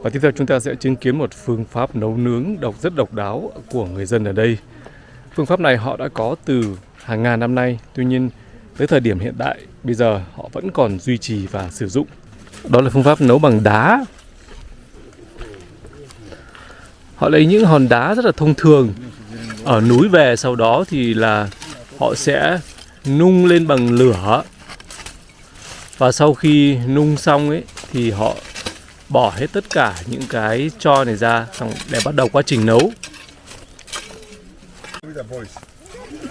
Và tiếp theo chúng ta sẽ chứng kiến một phương pháp nấu nướng rất độc đáo của người dân ở đây. Phương pháp này họ đã có từ hàng ngàn năm nay, tuy nhiên tới thời điểm hiện tại bây giờ họ vẫn còn duy trì và sử dụng. Đó là phương pháp nấu bằng đá. Họ lấy những hòn đá rất là thông thường ở núi về, sau đó thì là họ sẽ nung lên bằng lửa. Và sau khi nung xong ấy thì họ bỏ hết tất cả những cái tro này ra để bắt đầu quá trình nấu.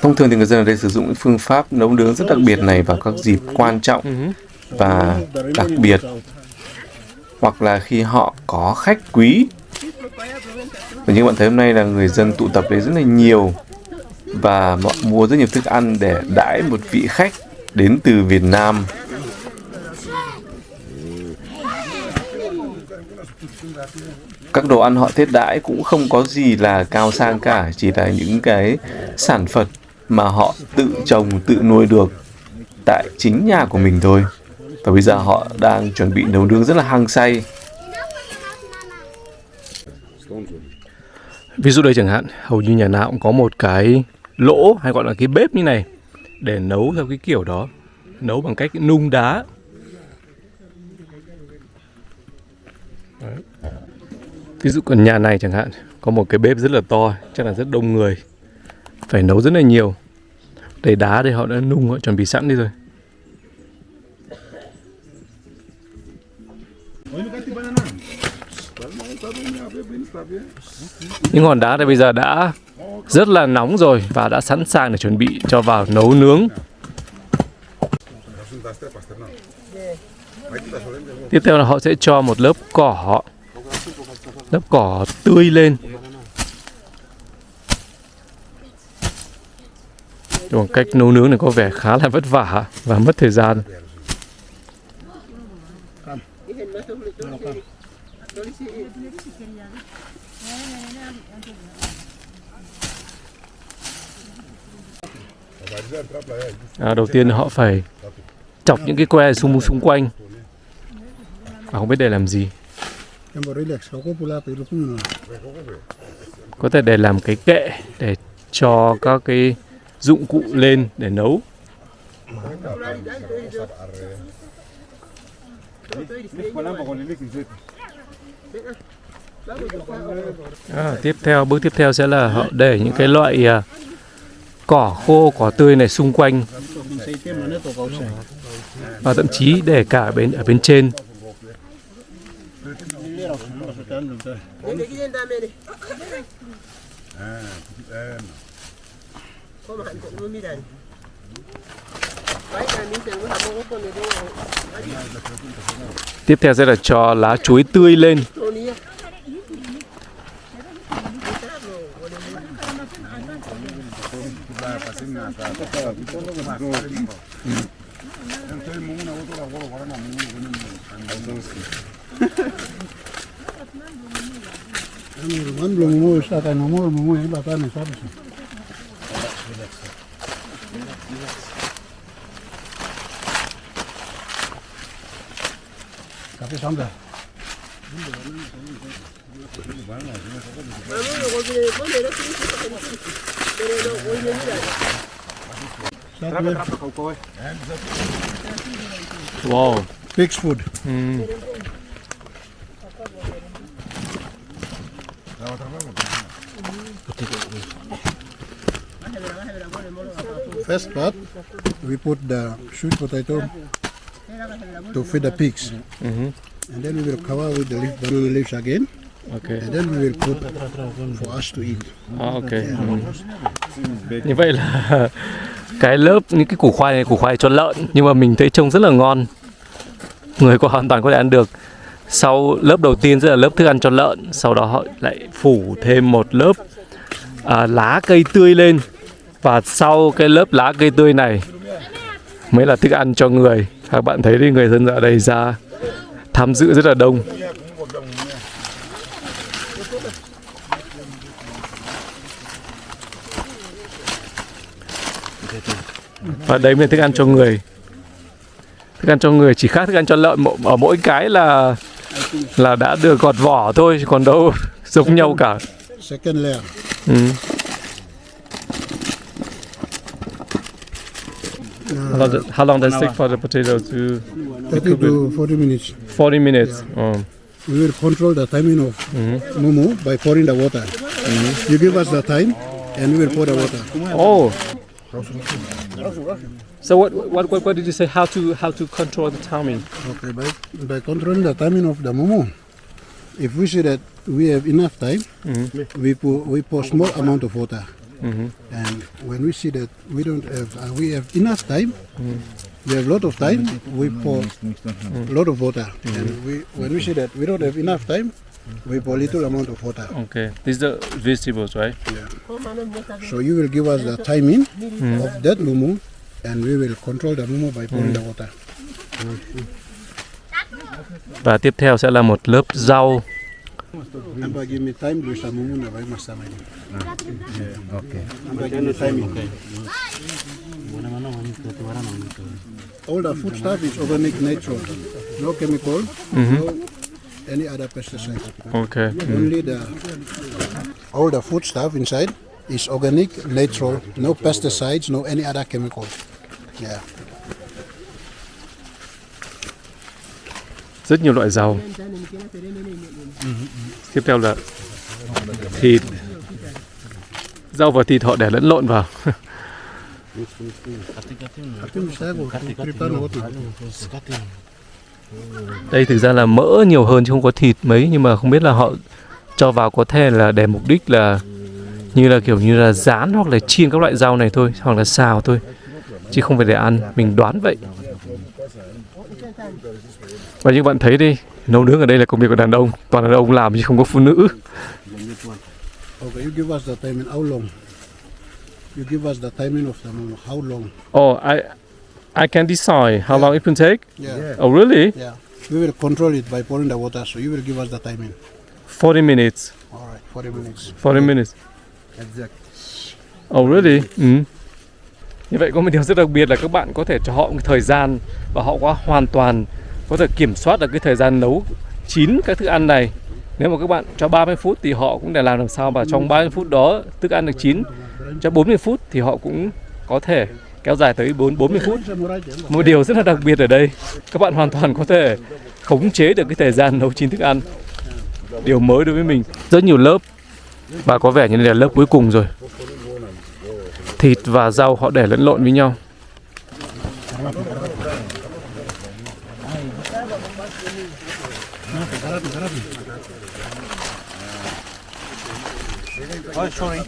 Thông thường thì người dân ở đây sử dụng phương pháp nấu nướng rất đặc biệt này vào các dịp quan trọng và đặc biệt, hoặc là khi họ có khách quý. Và như bạn thấy hôm nay là người dân tụ tập đấy rất là nhiều và họ mua rất nhiều thức ăn để đãi một vị khách đến từ Việt Nam. Các đồ ăn họ thiết đãi cũng không có gì là cao sang cả, chỉ là những cái sản vật mà họ tự trồng, tự nuôi được tại chính nhà của mình thôi. Và bây giờ họ đang chuẩn bị nấu nướng rất là hăng say. Ví dụ đây chẳng hạn, hầu như nhà nào cũng có một cái lỗ hay gọi là cái bếp như này để nấu theo cái kiểu đó, nấu bằng cách nung đá. Đấy. Ví dụ còn nhà này chẳng hạn, có một cái bếp rất là to, chắc là rất đông người, phải nấu rất là nhiều. Để đá đây họ đã nung, họ chuẩn bị sẵn đi rồi. Những hòn đá này bây giờ đã rất là nóng rồi và đã sẵn sàng để chuẩn bị cho vào nấu nướng. Tiếp theo là họ sẽ cho một lớp cỏ tươi lên. Bằng cách nấu nướng này có vẻ khá là vất vả và mất thời gian. Đầu tiên họ phải chọc những cái que xung quanh. Không biết để làm gì. Có thể để làm cái kệ để cho các cái dụng cụ lên để nấu. Bước tiếp theo sẽ là họ để những cái loại cỏ khô, cỏ tươi này xung quanh, và thậm chí để cả ở bên trên. Tiếp theo sẽ là cho lá chuối tươi lên. Wow. Pig's food. First part, we put the sweet potato to feed the pigs. And then we will cover with the banana leaves again. Okay. And then we will put for us to eat. Okay. Như vậy là cái lớp những cái củ khoai này, củ khoai cho lợn, nhưng mà mình thấy trông rất là ngon. Người hoàn toàn có thể ăn được. Sau lớp đầu tiên sẽ là lớp thức ăn cho lợn, sau đó họ lại phủ thêm một lớp lá cây tươi lên, và sau cái lớp lá cây tươi này mới là thức ăn cho người. Các bạn thấy đi, người dân ở đây ra tham dự rất là đông. Và đấy mới là thức ăn cho người. Thức ăn cho người chỉ khác thức ăn cho lợn ở mỗi cái là đã được gọt vỏ thôi, còn đâu giống nhau cả. Second layer. How long does it take for the potatoes to 30 to 40 minutes. 40 minutes. We will control the timing of mumu by pouring the water. You give us the time, and we will pour the water. Oh. So what did you say? How to control the timing? Okay, by controlling the timing of the mumu. If we see that we have enough time, we pour small amount of water. And when we see that we don't have, we have enough time, we have a lot of time, we pour a lot of water. And when we see that we don't have enough time, we pour little amount of water. Okay, these are vegetables, right? Yeah. So you will give us the timing of that mumu, and we will control the mumu by pouring the water. Và tiếp theo sẽ là một lớp rau. Amba give me time do some mumu na vai masama ni. Okay. Amba give me time. All the food stuff is organic, natural, no chemical, no any other pesticide. Okay. Only all the food stuff inside is organic, natural, no pesticides, no any other chemical. Yeah. Rất nhiều loại rau. Tiếp theo là thịt. Rau và thịt họ để lẫn lộn vào. Đây thực ra là mỡ nhiều hơn chứ không có thịt mấy, nhưng mà không biết là họ cho vào có thể là để mục đích là kiểu như là rán hoặc là chiên các loại rau này thôi, hoặc là xào thôi, chứ không phải để ăn, mình đoán vậy. Và như bạn thấy đi, nấu nướng ở đây là công việc của đàn ông, toàn đàn ông làm chứ không có phụ nữ. Okay, you give us the timing. How long? You give us the timing of the mumu. How long? Oh, I can decide how long it will take. Yeah. Oh, really? Yeah. We will control it by pouring the water. So you will give us the timing. 40 minutes. All right, 40 minutes. 40 minutes. Exact. Oh, really? Như vậy có một điều rất đặc biệt là các bạn có thể cho họ một thời gian và họ hoàn toàn có thể kiểm soát được cái thời gian nấu chín các thức ăn này. Nếu mà các bạn cho 30 phút thì họ cũng để làm sao mà trong 30 phút đó thức ăn được chín. Cho 40 phút thì họ cũng có thể kéo dài tới 40 phút. Một điều rất là đặc biệt ở đây, các bạn hoàn toàn có thể khống chế được cái thời gian nấu chín thức ăn. Điều mới đối với mình. Rất nhiều lớp và có vẻ như là lớp cuối cùng rồi. Thịt và rau họ để lẫn lộn với nhau. Oh, sorry.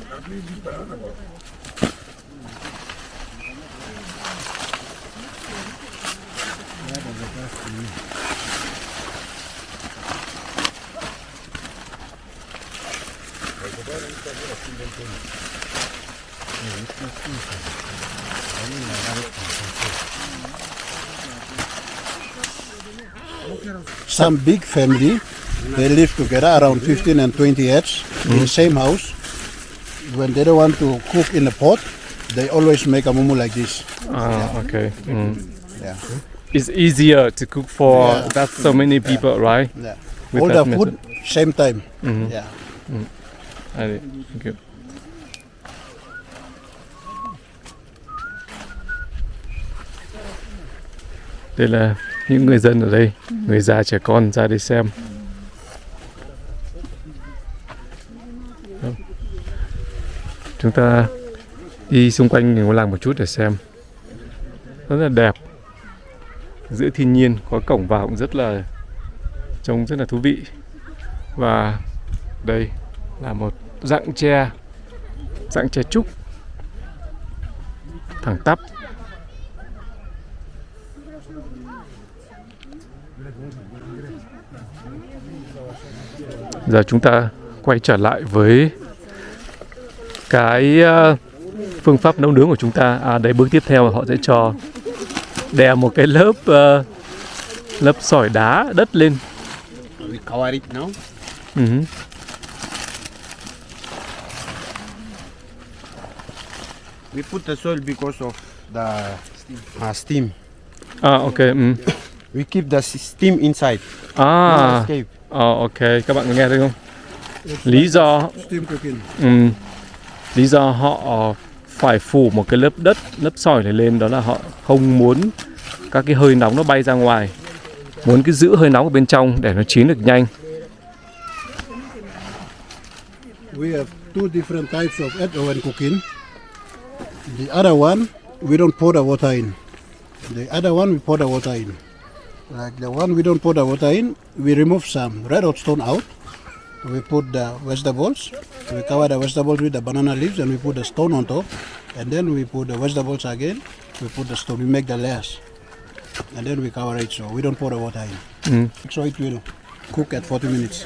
Some big family, they live together around 15 and 20 heads in the same house. When they don't want to cook in a pot, they always make a mumu like this. Okay. Yeah. It's easier to cook for that so many people, right? Yeah. With All that the food method. same time. Yeah. Thank you. Đây là những người dân ở đây, người già trẻ con ra đây xem. Chúng ta đi xung quanh ngôi làng một chút để xem. Rất là đẹp. Giữa thiên nhiên, có cổng vào cũng trông rất là thú vị. Và đây là một rặng tre trúc thẳng tắp. Giờ chúng ta quay trở lại với cái phương pháp nấu nướng của chúng ta. Đây bước tiếp theo họ sẽ cho đè một cái lớp sỏi đá đất lên. We cover it now. We put the soil because of the steam. Ok. We keep the steam inside. À. Escape. Ok, các bạn có nghe thấy không? Lý do Steam cooking. lý do họ phải phủ một cái lớp đất, lớp sỏi này lên, đó là họ không muốn các cái hơi nóng nó bay ra ngoài, muốn cái giữ hơi nóng ở bên trong để nó chín được nhanh. We have two different types of egg when cooking. The other one, we don't pour the water in. The other one, we pour the water in. Like the one we don't pour the water in, we remove some red hot stone out. We put the vegetables. We cover the vegetables with the banana leaves and we put the stone on top. And then we put the vegetables again. We put the stone. We make the layers. And then we cover it so we don't pour the water in. So it will cook at 40 minutes.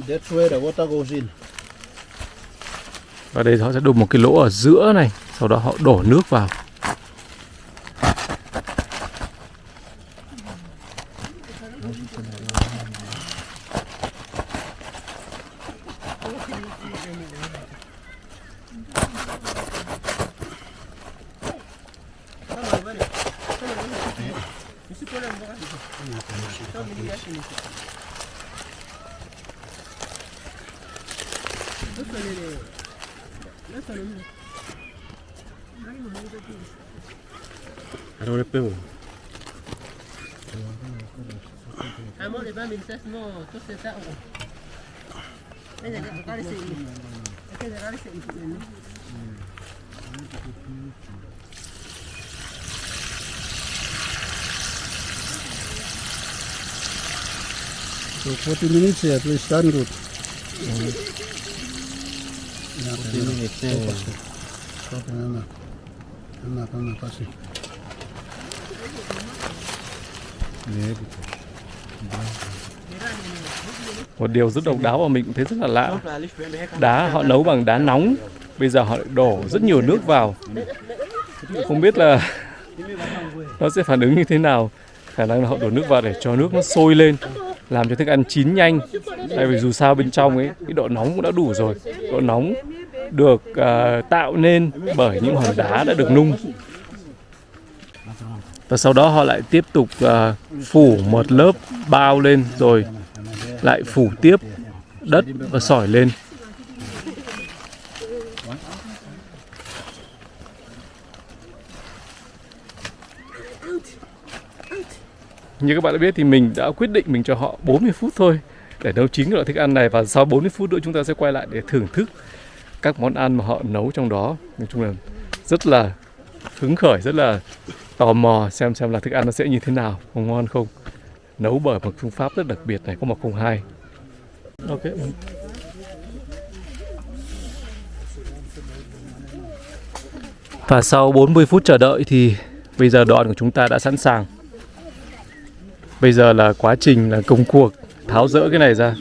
That's where the water goes in. Và đây họ sẽ đục một cái lỗ ở giữa này, sau đó họ đổ nước vào. Alors le peu. So 40 minutes at least done good. 40 minutes. I'm not passing. Một điều rất độc đáo mà mình cũng thấy rất là lạ. Đá họ nấu bằng đá nóng, bây giờ họ lại đổ rất nhiều nước vào. Không biết là nó sẽ phản ứng như thế nào. Khả năng là họ đổ nước vào để cho nước nó sôi lên, làm cho thức ăn chín nhanh. Tại vì dù sao bên trong ấy, cái độ nóng cũng đã đủ rồi. Độ nóng được tạo nên bởi những hòn đá đã được nung. Và sau đó họ lại tiếp tục phủ một lớp bao lên, rồi lại phủ tiếp đất và sỏi lên. Như các bạn đã biết thì mình đã quyết định mình cho họ 40 phút thôi để nấu chín cái loại thức ăn này, và sau 40 phút nữa chúng ta sẽ quay lại để thưởng thức các món ăn mà họ nấu trong đó. Nói chung là rất là hứng khởi, rất là tò mò xem là thức ăn nó sẽ như thế nào, có ngon không. Nấu bởi một phương pháp rất đặc biệt này, có 102. Ok. Và sau 40 phút chờ đợi thì bây giờ đồ ăn của chúng ta đã sẵn sàng. Bây giờ là quá trình là công cuộc tháo dỡ cái này ra.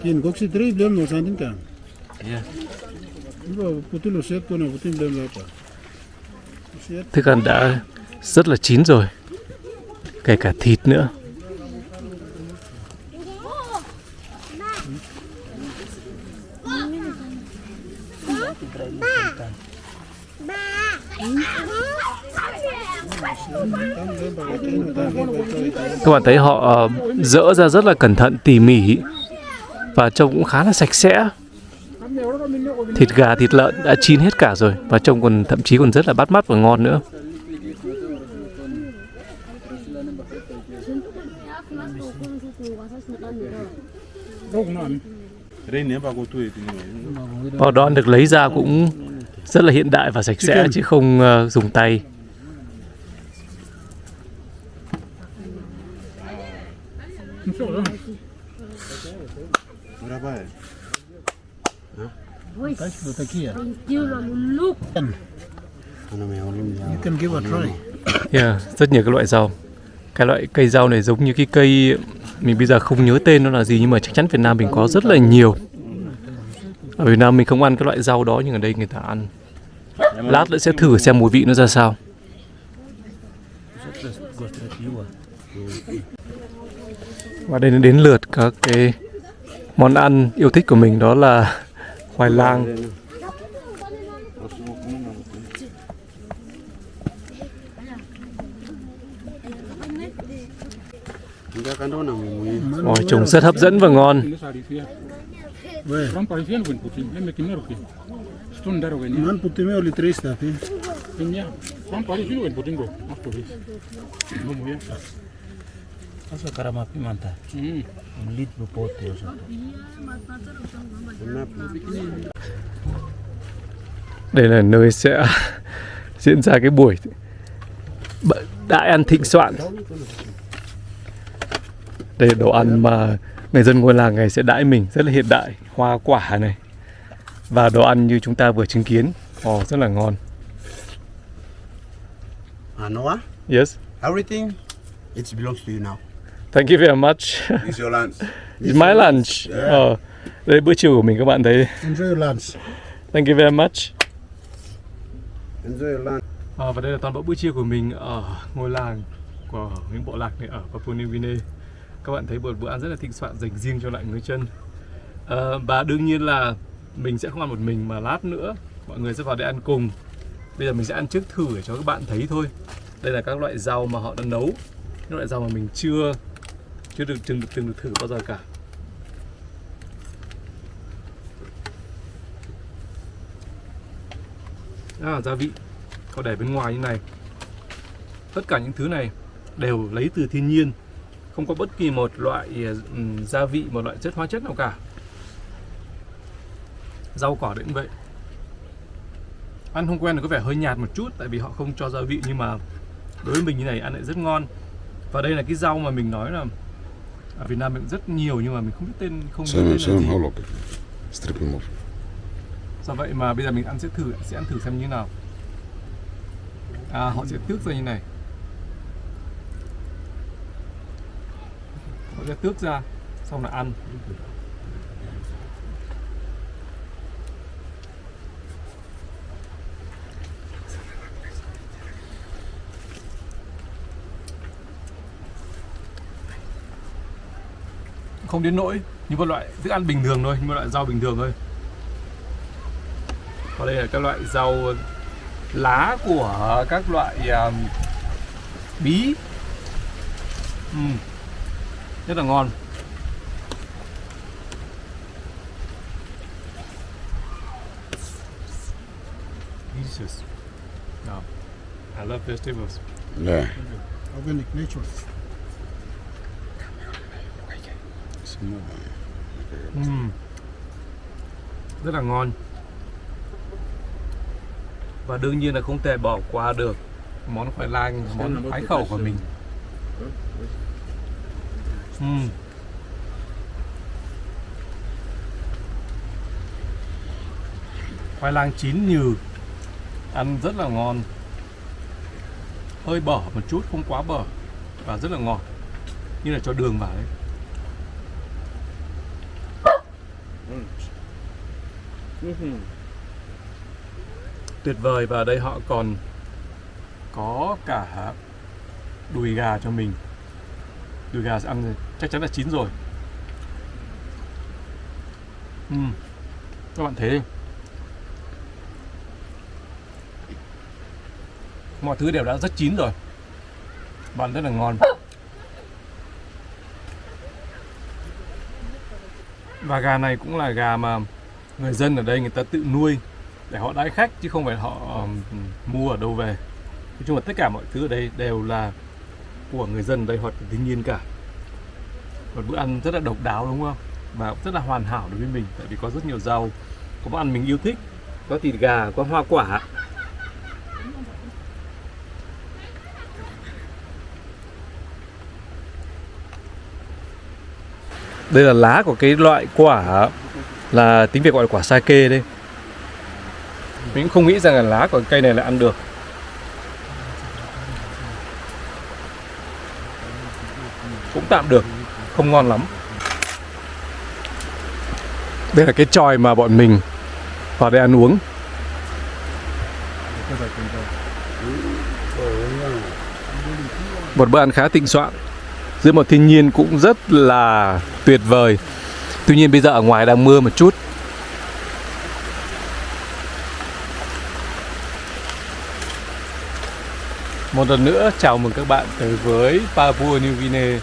Kin gok si tri blem no santin ka. Yeah. Putin lo set to na putin blem la pa. Thức ăn đã rất là chín rồi, kể cả thịt nữa. Các bạn thấy họ dỡ ra rất là cẩn thận, tỉ mỉ và trông cũng khá là sạch sẽ. Thịt gà, thịt lợn đã chín hết cả rồi và trông còn thậm chí còn rất là bắt mắt và ngon nữa. Bò đòn được lấy ra cũng rất là hiện đại và sạch sẽ chứ không dùng tay. You can give a try. Yeah, rất nhiều các loại rau. Cái loại cây rau này giống như cái cây mình bây giờ không nhớ tên nó là gì, nhưng mà chắc chắn Việt Nam mình có rất là nhiều. Ở Việt Nam mình không ăn cái loại rau đó, nhưng ở đây người ta ăn. Lát nữa sẽ thử xem mùi vị nó ra sao. Và đây đến lượt các cái món ăn yêu thích của mình, đó là khoai lang. Ôi, trông rất hấp dẫn và ngon. Man putime oli 300 fi. Asa karama pimenta. Un litro pote o sea. Đây là nơi sẽ diễn ra cái buổi đại ăn thịnh soạn. Đây là đồ ăn mà người dân ngôi làng này sẽ đãi mình, rất là hiện đại, hoa quả này. Và đồ ăn như chúng ta vừa chứng kiến, rất là ngon. Noah, Yes, everything it belongs to you now. thank you very much. It's your lunch. It's my lunch. Đây bữa trưa của mình các bạn thấy. Enjoy your lunch. Thank you very much. Enjoy your lunch. Và đây là toàn bộ bữa trưa của mình ở ngôi làng của những bộ lạc này ở Papua New Guinea. Các bạn thấy một bữa ăn rất là thịnh soạn dành riêng cho lại người chân. Và đương nhiên là mình sẽ không ăn một mình, mà lát nữa mọi người sẽ vào đây ăn cùng. Bây giờ mình sẽ ăn trước thử để cho các bạn thấy thôi. Đây là các loại rau mà họ đã nấu, những loại rau mà mình chưa từng được thử bao giờ cả. Gia vị họ để bên ngoài như này. Tất cả những thứ này đều lấy từ thiên nhiên, không có bất kỳ một loại gia vị, một loại chất hóa chất nào cả. Rau cỏ đấy cũng vậy. Ăn không quen thì có vẻ hơi nhạt một chút, tại vì họ không cho gia vị, nhưng mà đối với mình như này ăn lại rất ngon. Và đây là cái rau mà mình nói là ở Việt Nam mình rất nhiều, nhưng mà mình không biết tên, không nhớ tên là gì. Do vậy mà bây giờ mình sẽ ăn thử xem như thế nào. Họ sẽ tước ra như này. Họ sẽ tước ra, xong là ăn. Không đến nỗi như một loại thức ăn bình thường thôi, như một loại rau bình thường thôi. Và đây là các loại rau lá của các loại bí. Rất là ngon. Delicious. I love vegetables. Yeah. Organic nature. Rất là ngon. Và đương nhiên là không thể bỏ qua được món khoai lang, món ái khẩu của mình. Khoai lang chín nhừ, ăn rất là ngon. Hơi bở một chút, không quá bở, và rất là ngọt, như là cho đường vào đấy. Tuyệt vời. Và đây họ còn có cả đùi gà cho mình. Đùi gà sẽ ăn chắc chắn là chín rồi. Các bạn thấy đi, mọi thứ đều đã rất chín rồi, và rất là ngon. Và gà này cũng là gà mà người dân ở đây người ta tự nuôi để họ đãi khách, chứ không phải họ mua ở đâu về. Nói chung là tất cả mọi thứ ở đây đều là của người dân ở đây, hoặc là thiên nhiên cả. Một bữa ăn rất là độc đáo, đúng không? Và rất là hoàn hảo đối với mình, tại vì có rất nhiều rau, có món ăn mình yêu thích, có thịt gà, có hoa quả. Đây là lá của cái loại quả, là tiếng Việt gọi là quả sake đây. Mình cũng không nghĩ rằng là lá của cây này là ăn được. Cũng tạm được, không ngon lắm. Đây là cái chòi mà bọn mình vào đây ăn uống. Một bữa ăn khá thịnh soạn giữa một thiên nhiên cũng rất là tuyệt vời. Tuy nhiên bây giờ ở ngoài đang mưa một chút. Một lần nữa chào mừng các bạn tới với Papua New Guinea.